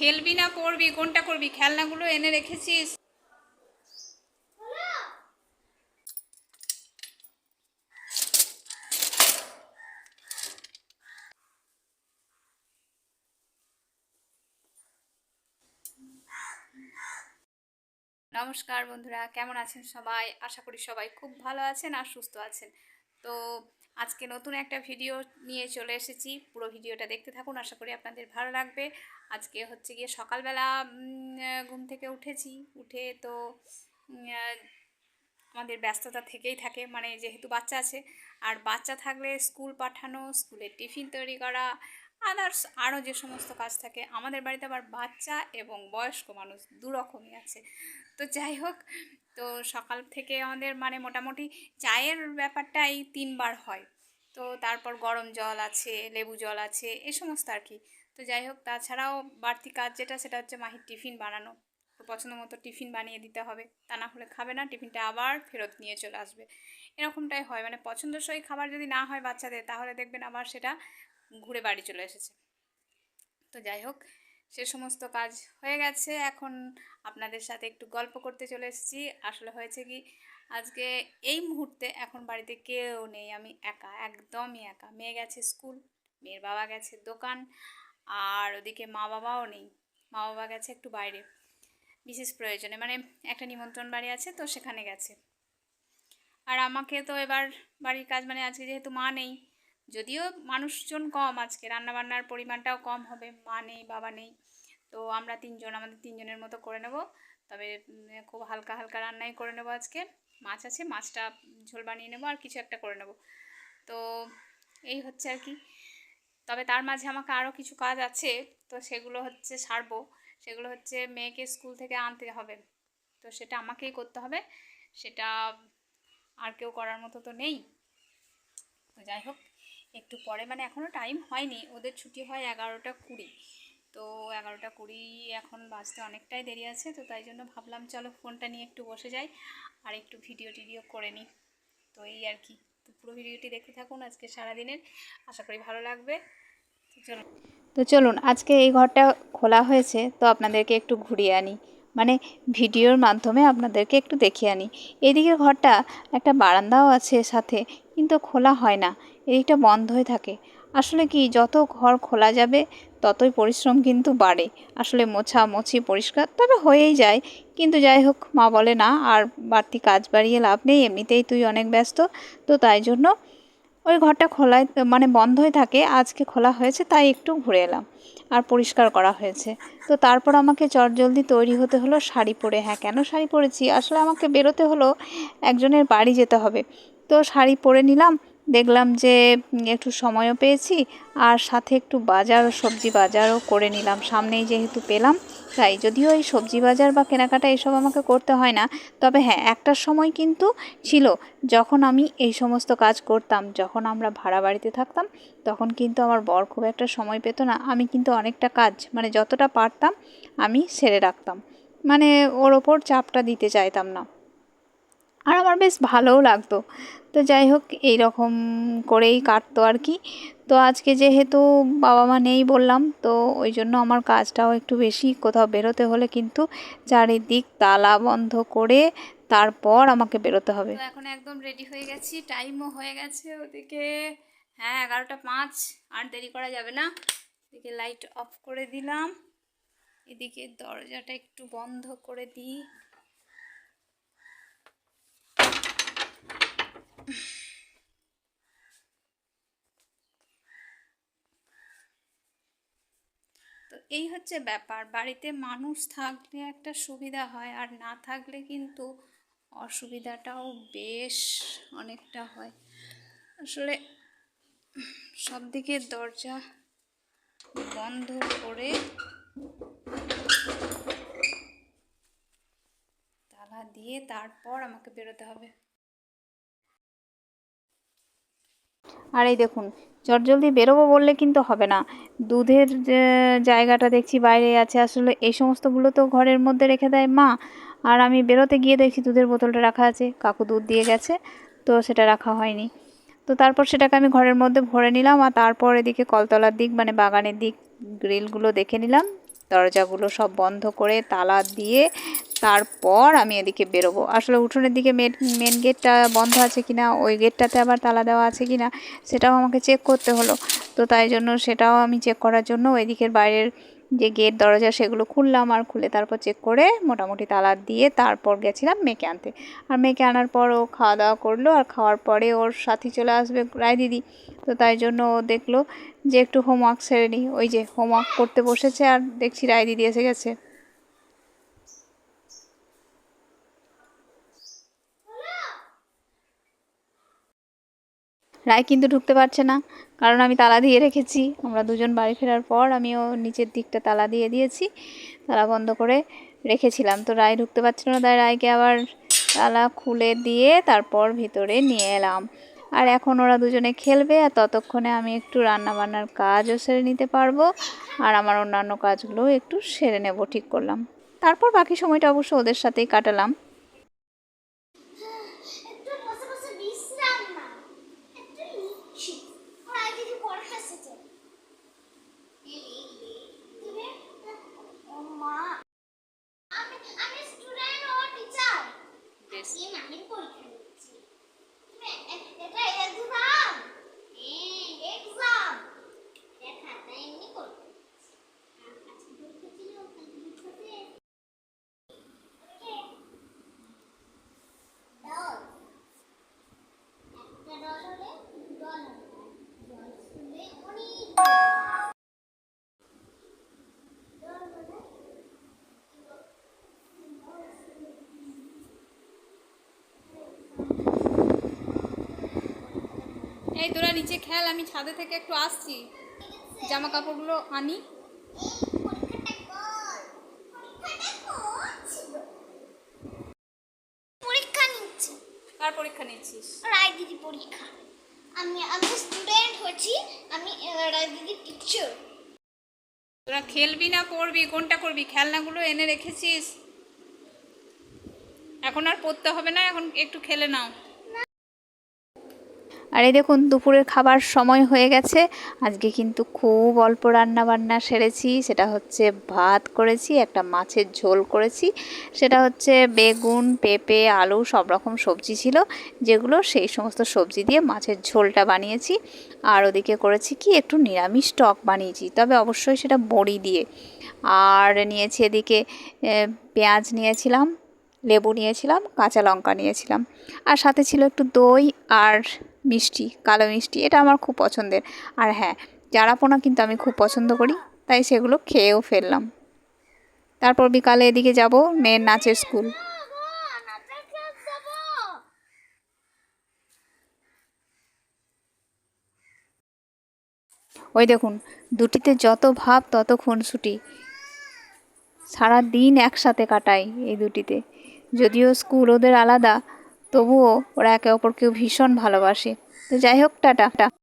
খেলবি না পড়বি, কোনটা করবি? খেলনাগুলো এনে রেখেছিস? নমস্কার বন্ধুরা, কেমন আছেন সবাই? আশা করি সবাই খুব ভালো আছেন আর সুস্থ আছেন। তো আজকে নতুন একটা ভিডিও নিয়ে চলে এসেছি। পুরো ভিডিওটা দেখতে থাকুন, আশা করি আপনাদের ভালো লাগবে। আজকে হচ্ছে গিয়ে সকালবেলা ঘুম থেকে উঠেছি। উঠে তো আমাদের ব্যস্ততা থেকেই থাকে, মানে যেহেতু বাচ্চা আছে, আর বাচ্চা থাকলে স্কুল পাঠানো, স্কুলের টিফিন তৈরি করা, আদার্স আরও যে সমস্ত কাজ থাকে। আমাদের বাড়িতে আবার বাচ্চা এবং বয়স্ক মানুষ দু রকমই আছে। তো যাই হোক, তো সকাল থেকে আমাদের মানে মোটামুটি চায়ের ব্যাপারটাই 3বার হয়। তো তারপর গরম জল আছে, লেবু জল আছে, এ সমস্ত আর কি। তো যাই হোক, তাছাড়াও বাড়তি কাজ যেটা, সেটা হচ্ছে মাহির টিফিন বানানো। পছন্দ মতো টিফিন বানিয়ে দিতে হবে, তা না হলে খাবে না, টিফিনটা আবার ফেরত নিয়ে চলে আসবে। এরকমটাই হয়, মানে পছন্দসই খাবার যদি না হয় বাচ্চাদের, তাহলে দেখবেন আবার সেটা ঘুরে বাড়ি চলে এসেছে। তো যাই হোক, সে সমস্ত কাজ হয়ে গেছে। এখন আপনাদের সাথে একটু গল্প করতে চলে এসেছি। আসলে হয়েছে কি, আজকে এই মুহূর্তে এখন বাড়িতে কেউ নেই, আমি একা, একদমই একা। মেয়ে গেছে স্কুল, মেয়ের বাবা গেছে দোকান, আর ওদিকে মা বাবাও নেই। মা বাবা গেছে একটু বাইরে বিশেষ প্রয়োজনে, মানে একটা নিমন্ত্রণ বাড়ি আছে, তো সেখানে গেছে। আর আমাকে তো এবার বাড়ির কাজ, মানে আজকে যেহেতু মা নেই, যদিও মানুষজন কম, আজকে রান্নাবান্নার পরিমাণটাও কম হবে, মা নেই বাবা নেই, তো আমরা তিনজন, আমাদের তিনজনের মতো করে নেব। তবে খুব হালকা হালকা রান্নাই করে নেব আজকে। মাছ আছে, মাছটা ঝোল বানিয়ে নেব, আর কিছু একটা করে নেব। তো এই হচ্ছে আর কি। তবে তার মাঝে আমাকে আরও কিছু কাজ আছে, তো সেগুলো হচ্ছে সারবো। সেগুলো হচ্ছে মেয়েকে স্কুল থেকে আনতে হবে, তো সেটা আমাকেই করতে হবে। সেটা আর কেউ করার মতো তো নেই। তো যাই হোক, একটু পরে, মানে এখনও টাইম হয়নি, ওদের ছুটি হয় 11টা 20। তো 11টা 20 এখন বাজতে অনেকটাই দেরি আছে। তো তাই জন্য ভাবলাম চলো ফোনটা নিয়ে একটু বসে যাই আর একটু ভিডিও টিডিও করে নিই। তো এই আর কি। তো পুরো ভিডিওটি দেখতে থাকুন আজকে সারাদিনের, আশা করি ভালো লাগবে। তো চলুন, আজকে এই ঘরটা খোলা হয়েছে, তো আপনাদেরকে একটু ঘুরিয়ে আনি, মানে ভিডিওর মাধ্যমে আপনাদেরকে একটু দেখিয়ে আনি। এদিকের ঘরটা একটা বারান্দাও আছে সাথে, কিন্তু খোলা হয় না, এদিকটা বন্ধ হয়ে থাকে। আসলে কি, যত ঘর খোলা যাবে ততই পরিশ্রম কিন্তু বাড়ে। আসলে মোছামুছি পরিষ্কার তবে হয়েই যায়, কিন্তু যাই হোক, মা বলে না আর বাড়তি কাজ বাড়িয়ে লাভ নেই, এমনিতেই তুই অনেক ব্যস্ত। তো তাই জন্য ওই ঘরটা খোলায়, মানে বন্ধই থাকে, আজকে খোলা হয়েছে তাই একটু ঘুরে এলাম, আর পরিষ্কার করা হয়েছে। তো তারপর আমাকে চটজলদি তৈরি হতে হলো শাড়ি পরে। হ্যাঁ, কেন শাড়ি পরেছি, আসলে আমাকে বেরোতে হলো, একজনের বাড়ি যেতে হবে। তো শাড়ি পরে নিলাম, দেখলাম যে একটু সময়ও পেয়েছি, আর সাথে একটু বাজার, সবজি বাজারও করে নিলাম, সামনেই যেহেতু পেলাম। তাই যদিও এই সবজি বাজার বা কেনাকাটা এসব আমাকে করতে হয় না, তবে হ্যাঁ, একটা সময় কিন্তু ছিল যখন আমি এই সমস্ত কাজ করতাম। যখন আমরা ভাড়া বাড়িতে থাকতাম, তখন কিন্তু আমার বর খুব একটা সময় পেত না, আমি কিন্তু অনেকটা কাজ, মানে যতটা পারতাম আমি সেরে রাখতাম, মানে ওর ওপর চাপটা দিতে চাইতাম না, আর আমার বেশ ভালোও লাগতো। তো যাই হোক, এই রকম করেই কাটতো আর কি। তো আজকে যেহেতু বাবা মা নেই বললাম, তো ওই জন্য আমার কাজটাও একটু বেশি। কোথাও বেরোতে হলে কিন্তু চারিদিক তালা বন্ধ করে তারপর আমাকে বেরোতে হবে। তো এখন একদম রেডি হয়ে গেছি, টাইমও হয়ে গেছে ওদিকে। হ্যাঁ, 11টা 5, আর দেরি করা যাবে না। এদিকে লাইট অফ করে দিলাম, এদিকে দরজাটা একটু বন্ধ করে দিই। তো এই হচ্ছে ব্যাপার, বাড়িতে মানুষ থাকলে একটা সুবিধা হয়, আর না থাকলে কিন্তু অসুবিধাটাও বেশ অনেকটা হয়। আসলে সব দিকের দরজা বন্ধ করে তালা দিয়ে তারপর আমাকে বেরোতে হবে। আর এই দেখুন, চটজলদি বেরোবো বললে কিন্তু হবে না। দুধের যে জায়গাটা দেখছি বাইরে আছে, আসলে এই সমস্তগুলো তো ঘরের মধ্যে রেখে দেয় মা, আর আমি বেরোতে গিয়ে দেখছি দুধের বোতলটা রাখা আছে, কাকু দুধ দিয়ে গেছে, তো সেটা রাখা হয়নি। তো তারপর সেটাকে আমি ঘরের মধ্যে ভরে নিলাম, আর তারপর এদিকে কলতলার দিক, মানে বাগানের দিক, গ্রিলগুলো দেখে নিলাম। দরজাগুলো সব বন্ধ করে তালা দিয়ে তারপর আমি এদিকে বেরোবো। আসলে উঠোনের দিকে মেন গেটটা বন্ধ আছে কিনা, ওই গেটটাতে আবার তালা দেওয়া আছে কিনা সেটাও আমাকে চেক করতে হলো। তো তাই জন্য সেটাও আমি চেক করার জন্য ওই দিকের বাইরের যে গেট দরজা সেগুলো খুললাম, আর খুলে তারপর চেক করে মোটামুটি তালা দিয়ে তারপর গেছিলাম মেয়েকে আনতে। আর মেয়েকে আনার পর ও খাওয়া দাওয়া করলো, আর খাওয়ার পরে ওর সাথী চলে আসবে রায় দিদি। তো তাই জন্য ও দেখলো যে একটু হোমওয়ার্ক সেরে নিই। ওই যে হোমওয়ার্ক করতে বসেছে, আর দেখছি রায় দিদি এসে গেছে। রায় কিন্তু ঢুকতে পারছে না, কারণ আমি তালা দিয়ে রেখেছি। আমরা দুজন বাড়ি ফেরার পর আমিও নিচের দিকটা তালা দিয়ে দিয়েছি, তালা বন্ধ করে রেখেছিলাম। তো রায় ঢুকতে পারছিল না, তাই রায়কে আবার তালা খুলে দিয়ে তারপর ভিতরে নিয়ে এলাম। আর এখন ওরা দুজনে খেলবে, আর ততক্ষণে আমি একটু রান্না বান্নার কাজও সেরে নিতে পারবো, আর আমার অন্যান্য কাজগুলোও একটু সেরে নেব ঠিক করলাম। তারপর বাকি সময়টা অবশ্য ওদের সাথেই কাটালাম। এই তোরা নিচে খেল, আমি ছাদে থেকে একটু আসছি, জামা কাপড়গুলো আনি। পরীক্ষা নিচ্ছি। কার পরীক্ষা নিচ্ছিস? রায় দিদি পরীক্ষা। আমি স্টুডেন্ট হচ্ছি, আমি রায় দিদি টিচার। তোরা খেলবি না পড়বি, কোনটা করবি? খেলনাগুলো এনে রেখেছিস, এখন আর পড়তে হবে না, এখন একটু খেলে নাও। আর এই দেখুন দুপুরের খাবার সময় হয়ে গেছে। আজকে কিন্তু খুব অল্প রান্না বান্না সেরেছি। সেটা হচ্ছে ভাত করেছি, একটা মাছের ঝোল করেছি, সেটা হচ্ছে বেগুন, পেঁপে, আলু সব রকম সবজি ছিল, যেগুলো সেই সমস্ত সবজি দিয়ে মাছের ঝোলটা বানিয়েছি। আর ওদিকে করেছি কি একটু নিরামিষ টক বানিয়েছি, তবে অবশ্যই সেটা বড়ি দিয়ে। আর নিয়েছি এদিকে পেঁয়াজ নিয়েছিলাম, লেবু নিয়েছিলাম, কাঁচা লঙ্কা নিয়েছিলাম, আর সাথে ছিল একটু দই আর মিষ্টি, কালো মিষ্টি, এটা আমার খুব পছন্দের। আর হ্যাঁ, চারাপোনা কিন্তু আমি খুব পছন্দ করি, তাই সেগুলো খেয়েও ফেললাম। তারপর বিকালে এদিকে যাব মেয়ের নাচের স্কুল। ওই দেখুন দুটিতে যত ভাব তত খুনসুটি, সারা দিন একসাথে কাটাই এই দুটিতে। যদিও স্কুল ওদের আলাদা, তবুও ওরা একে অপরকে ভীষণ ভালোবাসে। তো যাই হোক, টাটা।